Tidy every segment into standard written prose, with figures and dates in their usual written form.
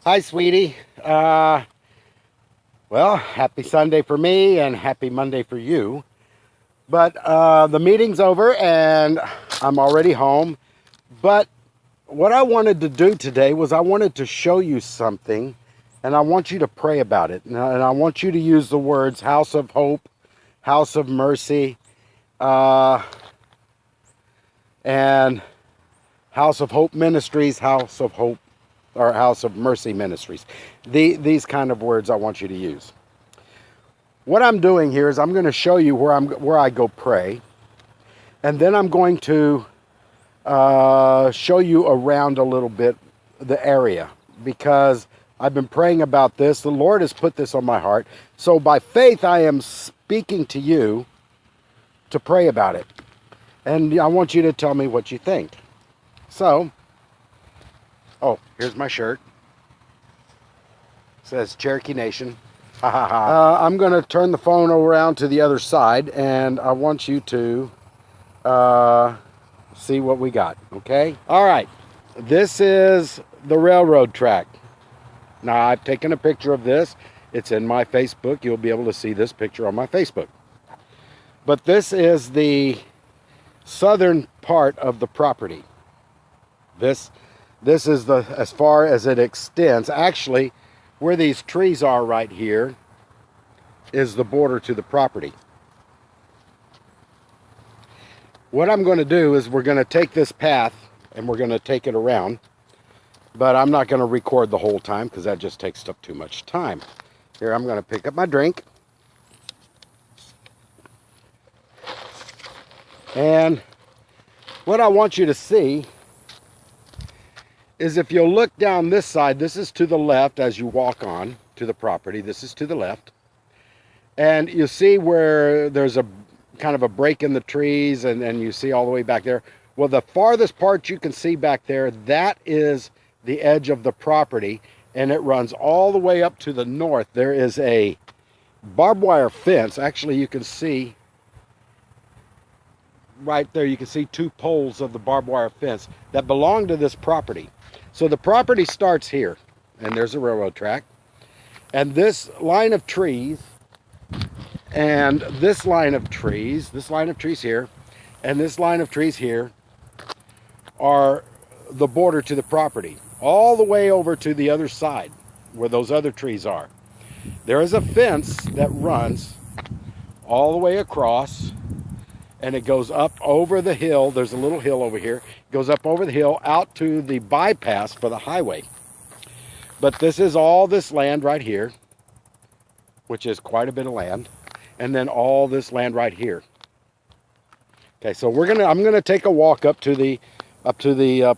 Hi, sweetie. Well, happy Sunday for me and happy Monday for you. But the meeting's over and I'm already home. But what I wanted to do today was I wanted to show you something and I want you to pray about it. And I want you to use the words house of hope, house of mercy, uh, and house of hope ministries, house of hope, or house of mercy ministries. These kind of words I want you to use. What I'm doing here is I'm going to show you where I go pray, and then I'm going to show you around a little bit the area because I've been praying about this. The Lord has put this on my heart. So by faith, I am speaking to you to pray about it. And I want you to tell me what you think. So, oh, here's my shirt. It says Cherokee Nation. I'm going to turn the phone around to the other side, and I want you to see what we got, okay? All right, this is the railroad track. Now, I've taken a picture of this. It's in my Facebook. You'll be able to see this picture on my Facebook. But this is the southern part of the property. This is the as far as it extends. Actually, where these trees are right here is the border to the property. What I'm going to do is we're going to take this path and we're going to take it around, but I'm not going to record the whole time because that just takes up too much time. Here, I'm going to pick up my drink. And what I want you to see is if you'll look down this side, this is to the left as you walk on to the property. This is to the left. And you see where there's a kind of a break in the trees and you see all the way back there. Well, the farthest part you can see back there, that is the edge of the property, and it runs all the way up to the north. There is a barbed wire fence. Actually, you can see right there, you can see two poles of the barbed wire fence that belong to this property. So the property starts here, and there's a railroad track, and this line of trees, and this line of trees here, and this line of trees here are the border to the property, all the way over to the other side where those other trees are. There is a fence that runs all the way across, and it goes up over the hill. There's a little hill over here. It goes up over the hill out to the bypass for the highway. But this is all this land right here, which is quite a bit of land, and then all this land right here. Okay, so I'm gonna take a walk up to the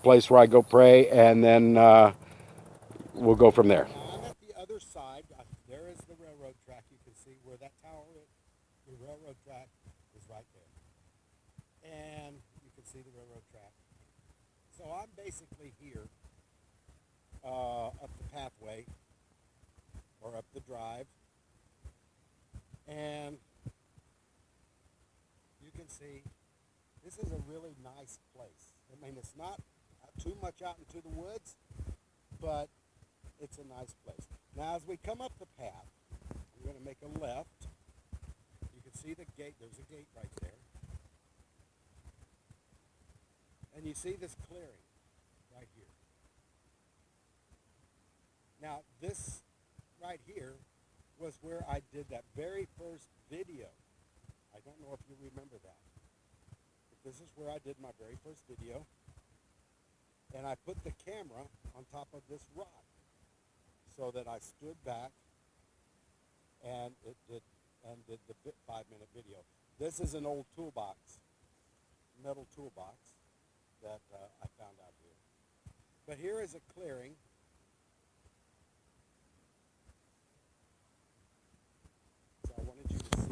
place where I go pray, and then we'll go from there. I'm at the other side. There is the railroad track. You can see where that tower is. The railroad track is right there, and you can see the railroad track. So I'm basically here up the pathway or up the drive, and you can see this is a really nice place. I mean, it's not too much out into the woods, but it's a nice place. Now, as we come up the path, we're going to make a left. You can see the gate. There's a gate right there. And you see this clearing right here. Now, this right here was where I did that very first video. I don't know if you remember that. But this is where I did my very first video. And I put the camera on top of this rock so that I stood back and did the 5-minute video. This is an old toolbox, metal toolbox that I found out here. But here is a clearing. So I wanted you to see.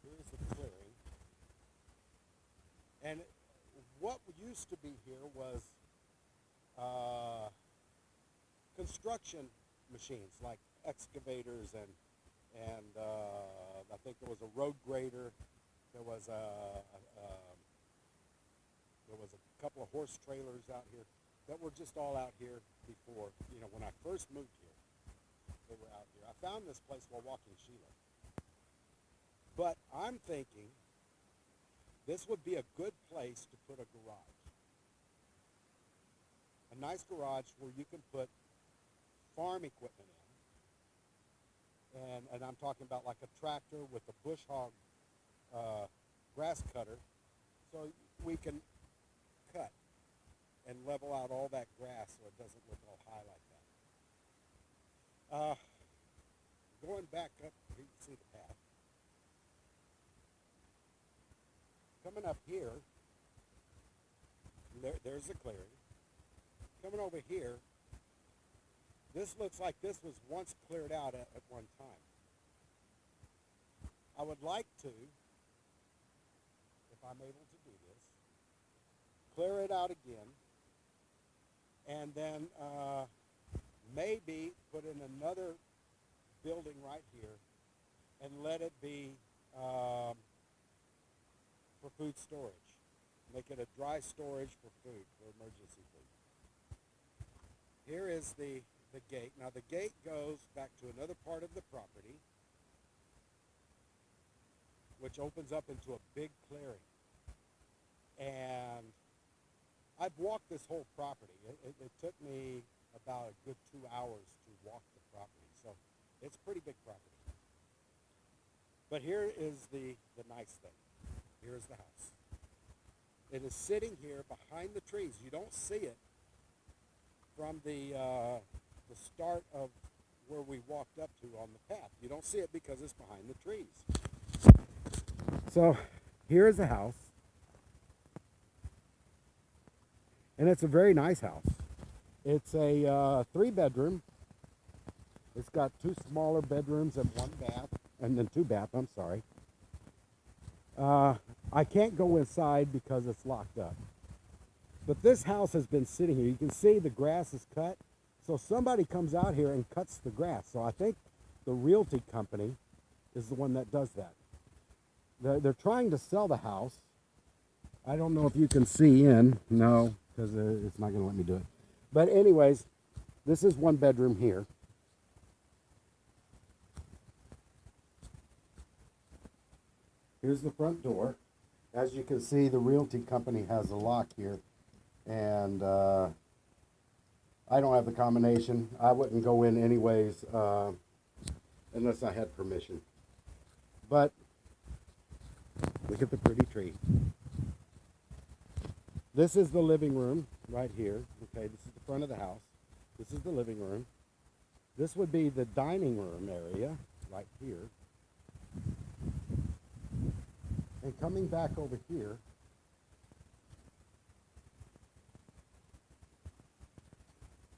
Here's the clearing. And what used to be here was construction machines like excavators and I think there was a road grader. There was was a couple of horse trailers out here that were just all out here before, when I first moved here, they were out here. I found this place while walking Sheila. But I'm thinking this would be a good place to put a garage. A nice garage where you can put farm equipment in. And I'm talking about like a tractor with a bush hog grass cutter, so we can cut and level out all that grass so it doesn't look all high like that. Going back up, you can see the path. Coming up here, there's the clearing. Coming over here, this looks like this was once cleared out at one time. I would like to, if I'm able to do this, clear it out again, and then maybe put in another building right here and let it be for food storage. Make it a dry storage for food, for emergency food. Here is the gate. Now the gate goes back to another part of the property, which opens up into a big clearing. And I've walked this whole property. It took me about a good 2 hours to walk the property. So it's a pretty big property. But here is the nice thing. Here is the house. It is sitting here behind the trees. You don't see it from the start of where we walked up to on the path. You don't see it because it's behind the trees. So here is the house. And it's a very nice house. It's a 3-bedroom. It's got 2 smaller bedrooms and 1 bath, and then 2 baths, I'm sorry. I can't go inside because it's locked up. But this house has been sitting here. You can see the grass is cut. So somebody comes out here and cuts the grass. So I think the Realty Company is the one that does that. They're trying to sell the house. I don't know if you can see in. No, because it's not going to let me do it. But anyways, this is 1 bedroom here. Here's the front door. As you can see, the Realty Company has a lock here. And I don't have the combination. I wouldn't go in anyways unless I had permission. But look at the pretty tree. This is the living room right here. Okay, this is the front of the house. This is the living room. This would be the dining room area right here. And coming back over here,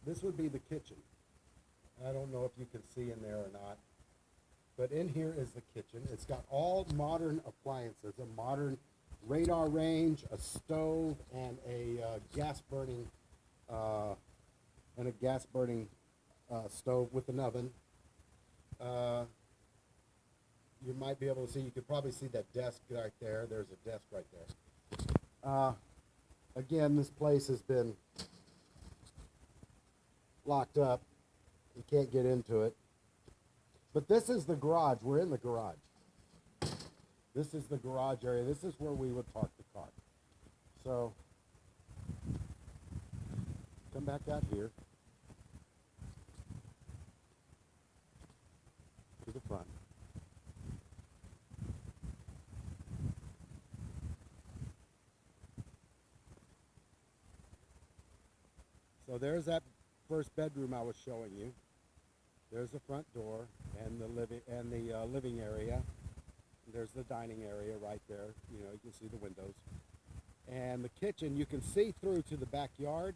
this would be the kitchen. I don't know if you can see in there or not, but in here is the kitchen. It's got all modern appliances, a modern radar range, a stove, and a gas burning stove with an oven. You might be able to see, you could probably see that desk right there. There's a desk right there. Again, this place has been locked up. You can't get into it. But this is the garage. We're in the garage. This is the garage area. This is where we would park the car. So, come back out here to the front. So there's that first bedroom I was showing you. There's the front door and the living area. There's the dining area right there. You know, you can see the windows. And the kitchen, you can see through to the backyard.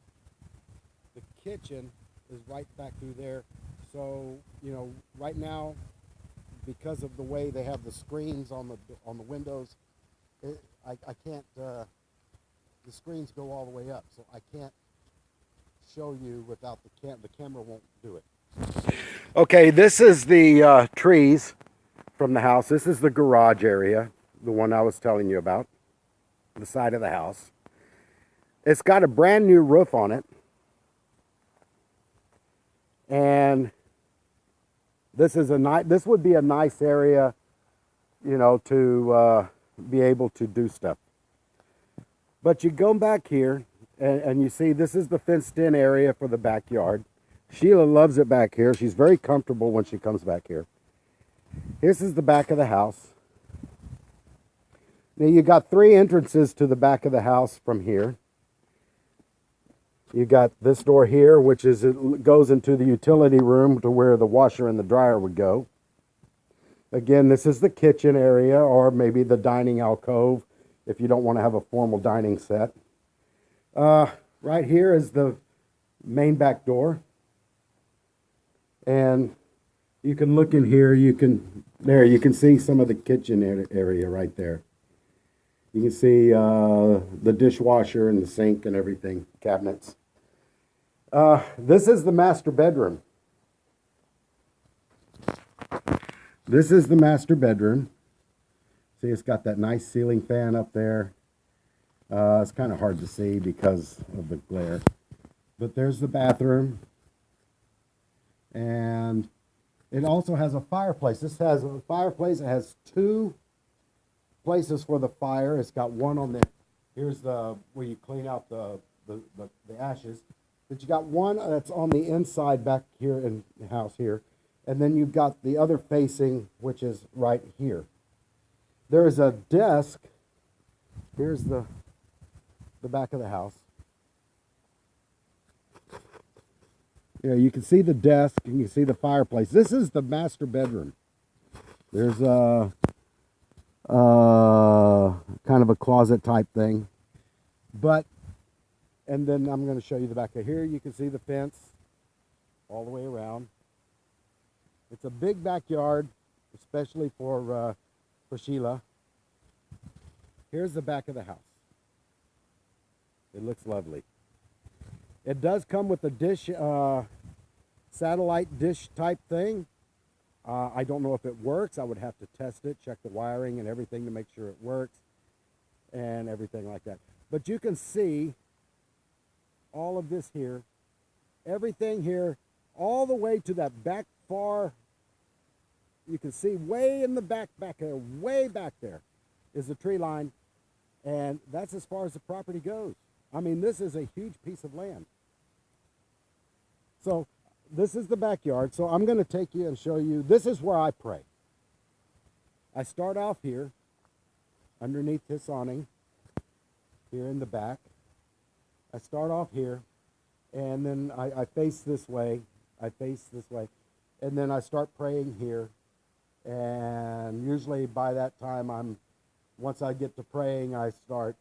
The kitchen is right back through there. So, you know, right now, because of the way they have the screens on the windows, I can't. The screens go all the way up, so I can't show you without the camera won't do it. Okay, this is the trees from the house. This is the garage area, the one I was telling you about, the side of the house. It's got a brand new roof on it. And this would be a nice area, you know, to be able to do stuff. But you go back here and you see this is the fenced in area for the backyard. Sheila loves it back here. She's very comfortable when she comes back here. This is the back of the house. Now you got 3 entrances to the back of the house from here. You got this door here, which is, it goes into the utility room to where the washer and the dryer would go. Again, this is the kitchen area, or maybe the dining alcove if you don't want to have a formal dining set. Right here is the main back door. And you can look in here, you can see some of the kitchen area right there. You can see the dishwasher and the sink and everything, cabinets. This is the master bedroom. This is the master bedroom. See, it's got that nice ceiling fan up there. It's kind of hard to see because of the glare. But there's the bathroom. And it also has a fireplace. This has a fireplace. It has 2 places for the fire. It's got one on the, here's the, where you clean out the ashes. But you got one that's on the inside back here in the house here. And then you've got the other facing, which is right here. There is a desk. Here's the back of the house. You can see the desk and you can see the fireplace. This is the master bedroom. There's a kind of a closet type thing. And then I'm going to show you the back of here. You can see the fence all the way around. It's a big backyard, especially for Sheila. Here's the back of the house. It looks lovely. It does come with a dish, satellite dish type thing. I don't know if it works. I would have to test it, check the wiring and everything to make sure it works and everything like that. But you can see all of this here, everything here, all the way to that back far. You can see way in the back there, way back there is the tree line. And that's as far as the property goes. I mean, this is a huge piece of land. So this is the backyard. So I'm going to take you and show you. This is where I pray. I start off here underneath this awning here in the back. I start off here and then I face this way. I face this way. And then I start praying here. And usually by that time, once I get to praying, I start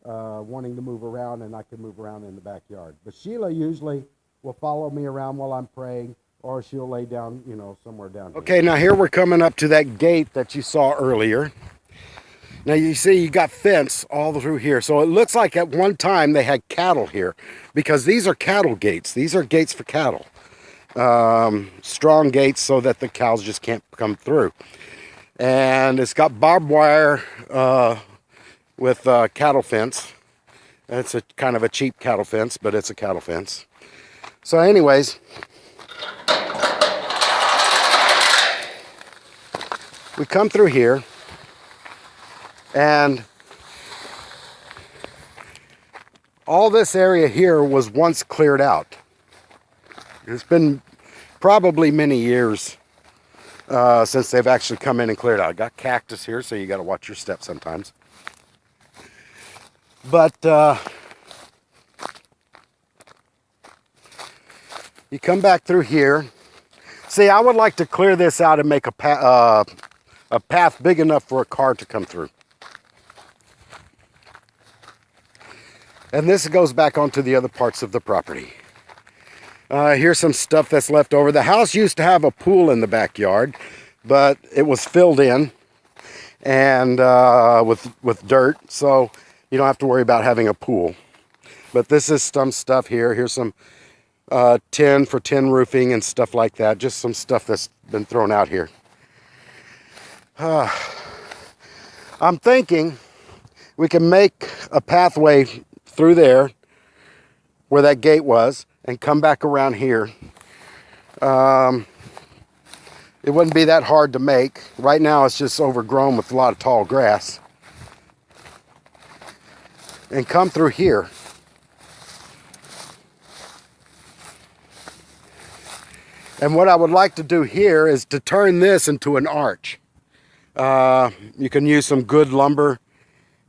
wanting to move around, and I can move around in the backyard. But Sheila usually will follow me around while I'm praying, or she'll lay down, somewhere down here. Okay, now here we're coming up to that gate that you saw earlier. Now you see you got fence all through here. So it looks like at one time they had cattle here, because these are cattle gates. These are gates for cattle. Strong gates so that the cows just can't come through. And it's got barbed wire with cattle fence. It's a kind of a cheap cattle fence, but it's a cattle fence. So anyways, we come through here, and all this area here was once cleared out. It's been probably many years since they've actually come in and cleared out. Got cactus here, so you got to watch your steps sometimes. But you come back through here. See, I would like to clear this out and make a path big enough for a car to come through. And this goes back onto the other parts of the property. Here's some stuff that's left over. The house used to have a pool in the backyard, but it was filled in and with dirt, so you don't have to worry about having a pool. But this is some stuff here. Here's some tin for tin roofing and stuff like that. Just some stuff that's been thrown out here. I'm thinking we can make a pathway through there where that gate was and come back around here. It wouldn't be that hard to make. Right now it's just overgrown with a lot of tall grass. And come through here. And what I would like to do here is to turn this into an arch. You can use some good lumber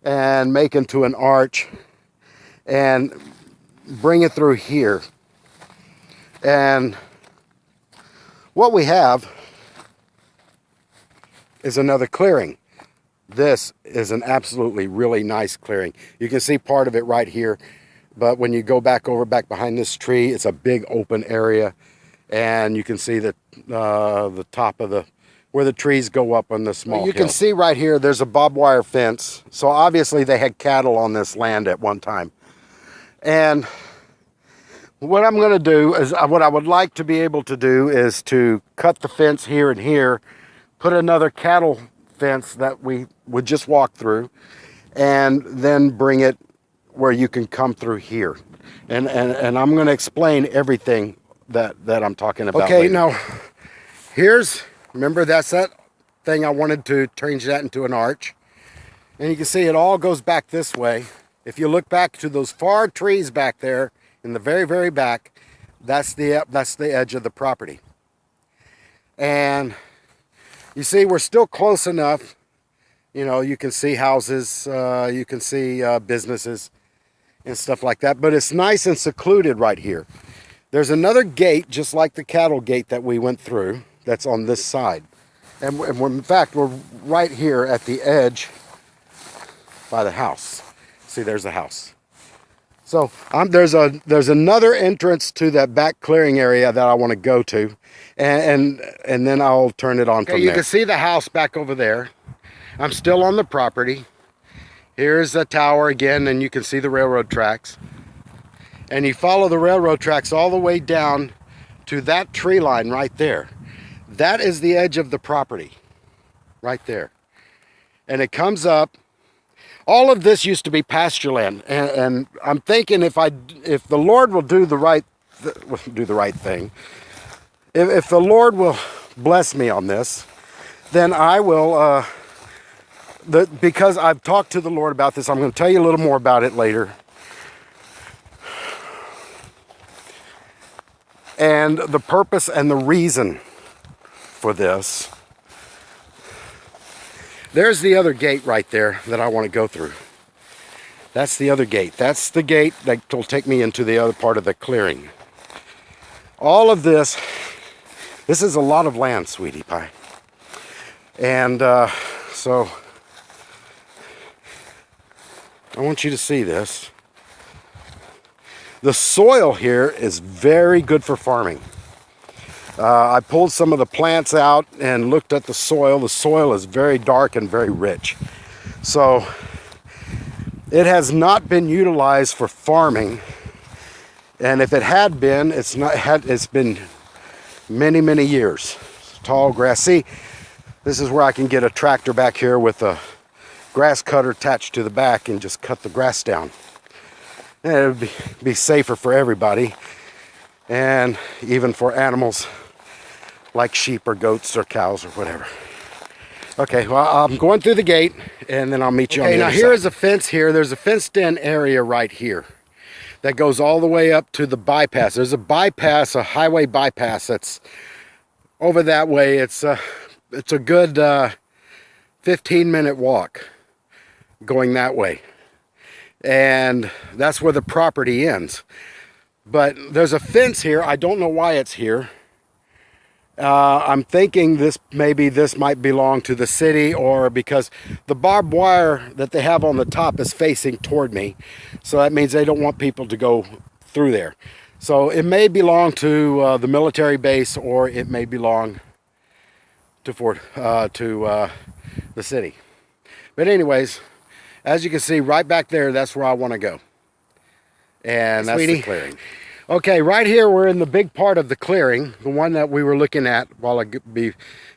and make into an arch and bring it through here. And what we have is another clearing. This is an absolutely really nice clearing. You can see part of it right here, but when you go back behind this tree, it's a big open area, and you can see the top of where the trees go up on the small hill. You can see right here there's a barbed wire fence, so obviously they had cattle on this land at one time. And what I'm going to do is, what I would like to be able to do is to cut the fence here and here, put another cattle fence that we would just walk through, and then bring it where you can come through here. And I'm going to explain everything that I'm talking about. Okay, later. Now remember that's that thing I wanted to change that into an arch. And you can see it all goes back this way. If you look back to those far trees back there in the very, very back, that's the edge of the property. And you see, we're still close enough. You know, you can see houses, you can see businesses and stuff like that. But it's nice and secluded right here. There's another gate, just like the cattle gate that we went through, that's on this side. And in fact, we're right here at the edge by the house. See, there's the house. So there's another entrance to that back clearing area that I want to go to. And then I'll turn it on from there. You can see the house back over there. I'm still on the property. Here's the tower again, and you can see the railroad tracks. And you follow the railroad tracks all the way down to that tree line right there. That is the edge of the property, right there. And it comes up. All of this used to be pasture land, and I'm thinking if the Lord will do the right thing. If the Lord will bless me on this, then I will, because I've talked to the Lord about this, I'm going to tell you a little more about it later. And the purpose and the reason for this. There's the other gate right there that I want to go through. That's the other gate. That's the gate that will take me into the other part of the clearing. All of this is a lot of land, sweetie pie. And so I want you to see this. The soil here is very good for farming. I pulled some of the plants out and looked at the soil. The soil is very dark and very rich. So it has not been utilized for farming. And if it had been, it's been many, many years. Tall grass. See, this is where I can get a tractor back here with a grass cutter attached to the back and just cut the grass down. And it would be safer for everybody, and even for animals like sheep or goats or cows or whatever. Okay, well, I'm going through the gate, and then I'll meet you on the other side. Now here is a fence here. There's a fenced-in area right here that goes all the way up to the bypass. There's a bypass, a highway bypass that's over that way. It's a good 15-minute walk going that way. And that's where the property ends. But there's a fence here. I don't know why it's here. I'm thinking this might belong to the city, or because the barbed wire that they have on the top is facing toward me. So that means they don't want people to go through there. So it may belong to the military base, or it may belong to the city. But anyways, as you can see right back there, that's where I want to go. And that's the clearing. Okay, right here we're in the big part of the clearing, the one that we were looking at while I be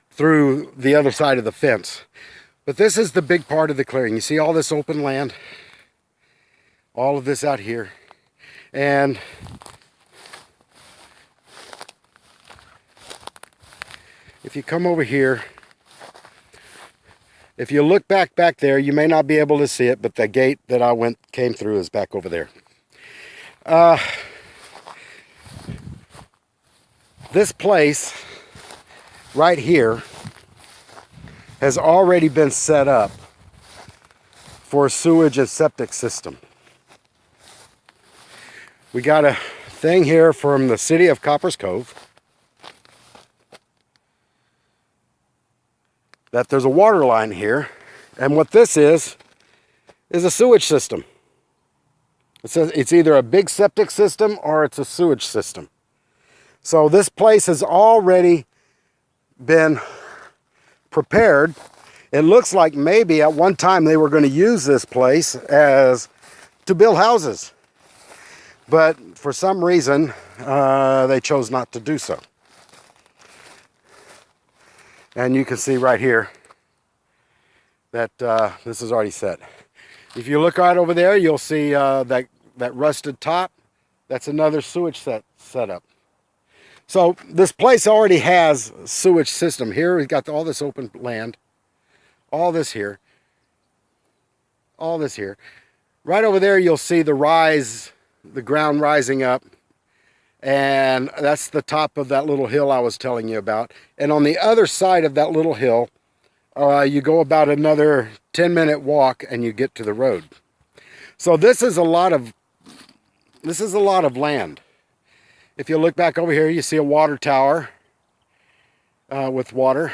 through the other side of the fence. But this is the big part of the clearing. You see all this open land, all of this out here, and if you come over here, if you look back there, you may not be able to see it, but the gate that I came through is back over there. This place right here has already been set up for a sewage and septic system. We got a thing here from the city of Copper's Cove that there's a water line here, and what this is a sewage system. It says it's either a big septic system or it's a sewage system. So this place has already been prepared. It looks like maybe at one time they were going to use this place to build houses, but for some reason they chose not to do so. And you can see right here that this is already set. If you look right over there, you'll see that rusted top. That's another sewage setup. So this place already has a sewage system. Here we've got all this open land, all this here, all this here. Right over there you'll see the ground rising up, and that's the top of that little hill I was telling you about. And on the other side of that little hill, you go about another 10-minute walk and you get to the road. So this is a lot of land. If you look back over here, you see a water tower with water,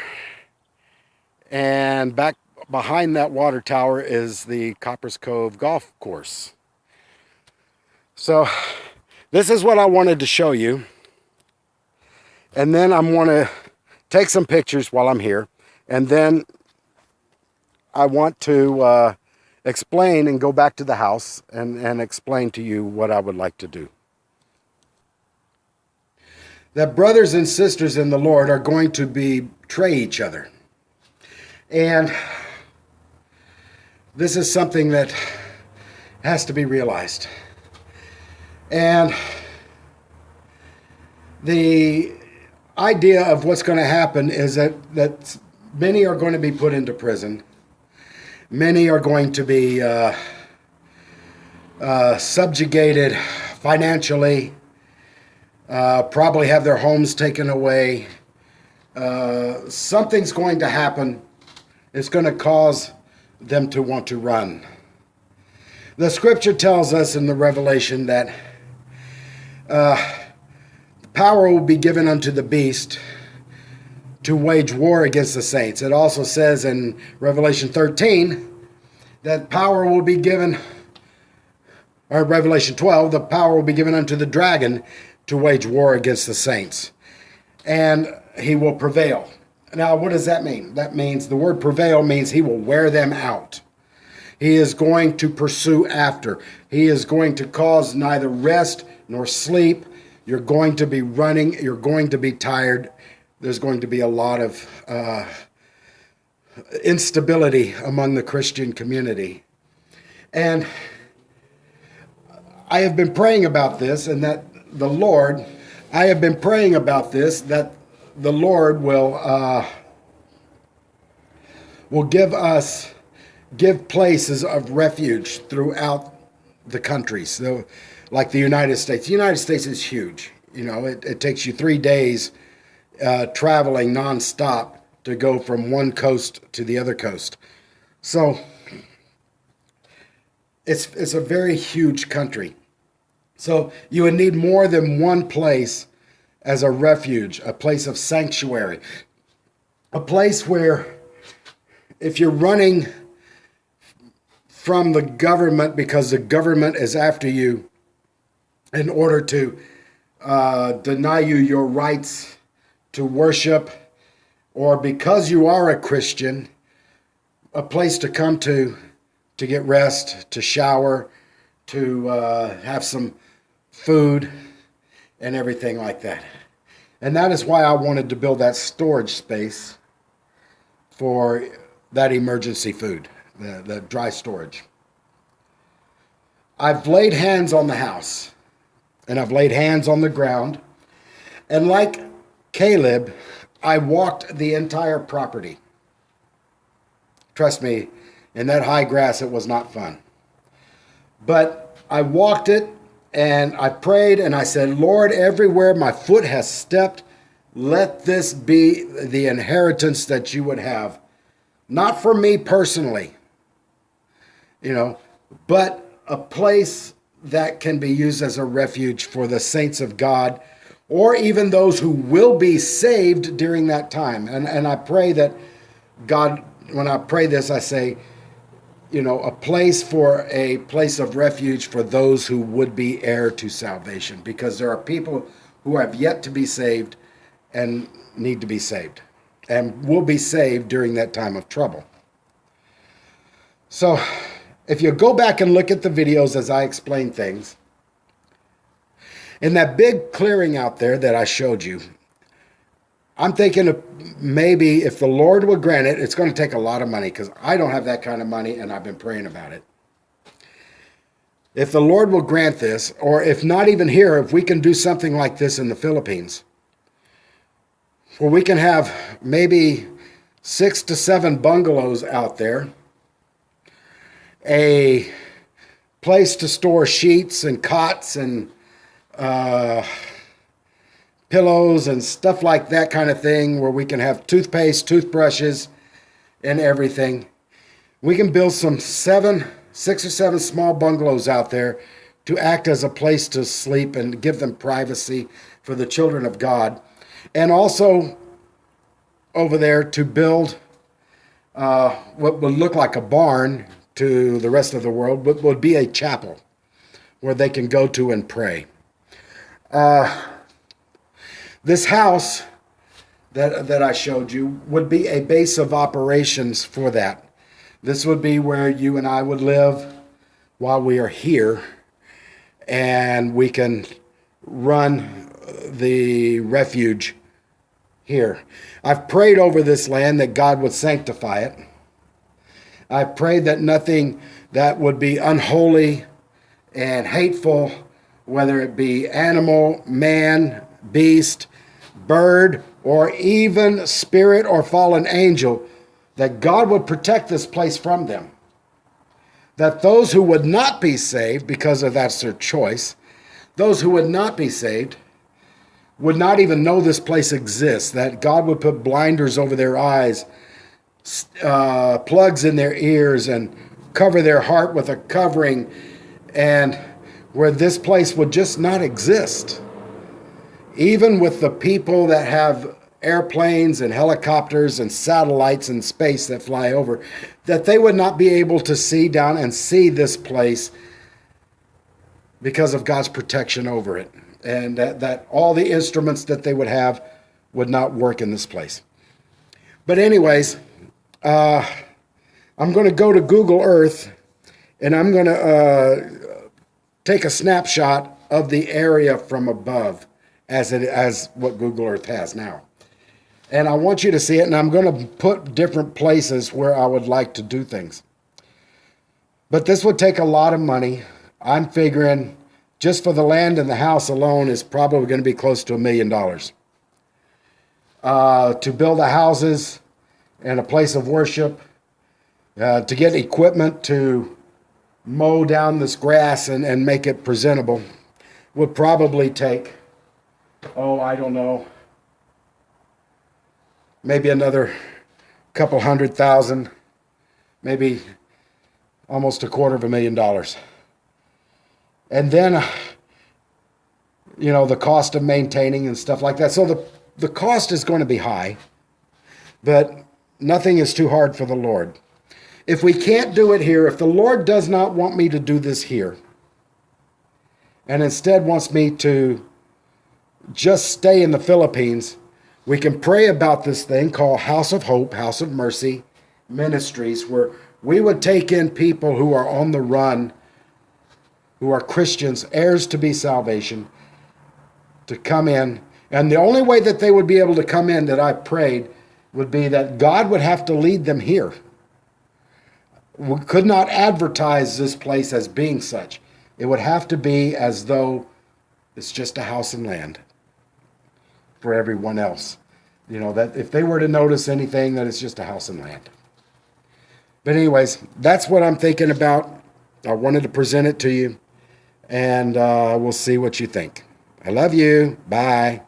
and back behind that water tower is the Copper's Cove golf course. So this is what I wanted to show you, and then I'm going to take some pictures while I'm here, and then I want to explain and go back to the house and explain to you what I would like to do. That brothers and sisters in the Lord are going to betray each other. And this is something that has to be realized. And the idea of what's going to happen is that many are going to be put into prison. Many are going to be subjugated financially, probably have their homes taken away. Something's going to happen. It's going to cause them to want to run. The scripture tells us in the Revelation that power will be given unto the beast to wage war against the saints. It also says in Revelation 13 that power will be given, or Revelation 12, the power will be given unto the dragon to wage war against the saints, and he will prevail. Now, what does that mean? That means the word prevail means he will wear them out. He is going to pursue after. He is going to cause neither rest nor sleep. You're going to be running. You're going to be tired. There's going to be a lot of instability among the Christian community. And I have been praying about this, and that the Lord, I have been praying about this, that the Lord will give places of refuge throughout the countries. So, like the United States. The United States is huge. You know, it takes you 3 days traveling nonstop to go from one coast to the other coast. So it's a very huge country. So you would need more than one place as a refuge, a place of sanctuary, a place where if you're running from the government because the government is after you in order to deny you your rights to worship, or because you are a Christian, a place to come to get rest, to shower, to have some food and everything like that. And that is why I wanted to build that storage space for that emergency food, the dry storage. I've laid hands on the house, and I've laid hands on the ground, and like Caleb, I walked the entire property. Trust me, in that high grass, it was not fun. But I walked it, and I prayed, and I said, Lord, everywhere my foot has stepped, let this be the inheritance that you would have. Not for me personally, but a place that can be used as a refuge for the saints of God, or even those who will be saved during that time. And I pray that God, when I pray this, I say, a place of refuge for those who would be heir to salvation, because there are people who have yet to be saved and need to be saved and will be saved during that time of trouble. So if you go back and look at the videos as I explain things, in that big clearing out there that I showed you, I'm thinking of maybe if the Lord would grant it, it's going to take a lot of money because I don't have that kind of money and I've been praying about it. If the Lord will grant this, or if not even here, if we can do something like this in the Philippines, where we can have maybe 6 to 7 bungalows out there, a place to store sheets and cots and pillows and stuff like that kind of thing, where we can have toothpaste, toothbrushes, and everything. We can build 6 or 7 small bungalows out there to act as a place to sleep and give them privacy for the children of God. And also over there to build what would look like a barn to the rest of the world, but would be a chapel where they can go to and pray. This house that I showed you would be a base of operations for that. This would be where you and I would live while we are here, and we can run the refuge here. I've prayed over this land that God would sanctify it. I've prayed that nothing that would be unholy and hateful, whether it be animal, man, beast, bird, or even spirit or fallen angel, that God would protect this place from them. That those who would not be saved, because of that's their choice, those who would not be saved would not even know this place exists, that God would put blinders over their eyes, plugs in their ears, and cover their heart with a covering, and where this place would just not exist. Even with the people that have airplanes and helicopters and satellites in space that fly over, that they would not be able to see down and see this place because of God's protection over it. And that all the instruments that they would have would not work in this place. But anyways, I'm going to go to Google Earth, and I'm going to take a snapshot of the area from above as what Google Earth has now. And I want you to see it, and I'm going to put different places where I would like to do things. But this would take a lot of money. I'm figuring just for the land and the house alone is probably going to be close to $1 million. To build the houses and a place of worship, to get equipment to mow down this grass and make it presentable would probably take, I don't know, maybe another couple $100,000, maybe almost $250,000. And then, the cost of maintaining and stuff like that. So the cost is going to be high, but nothing is too hard for the Lord. If we can't do it here, if the Lord does not want me to do this here, and instead wants me to just stay in the Philippines, we can pray about this thing called House of Hope, House of Mercy Ministries, where we would take in people who are on the run, who are Christians, heirs to be salvation, to come in. And the only way that they would be able to come in that I prayed would be that God would have to lead them here. we could not advertise this place as being such. It would have to be as though it's just a house and land for everyone else. You know, that if they were to notice anything, that it's just a house and land. But anyways, that's what I'm thinking about. I wanted to present it to you, and we'll see what you think. I love you. Bye.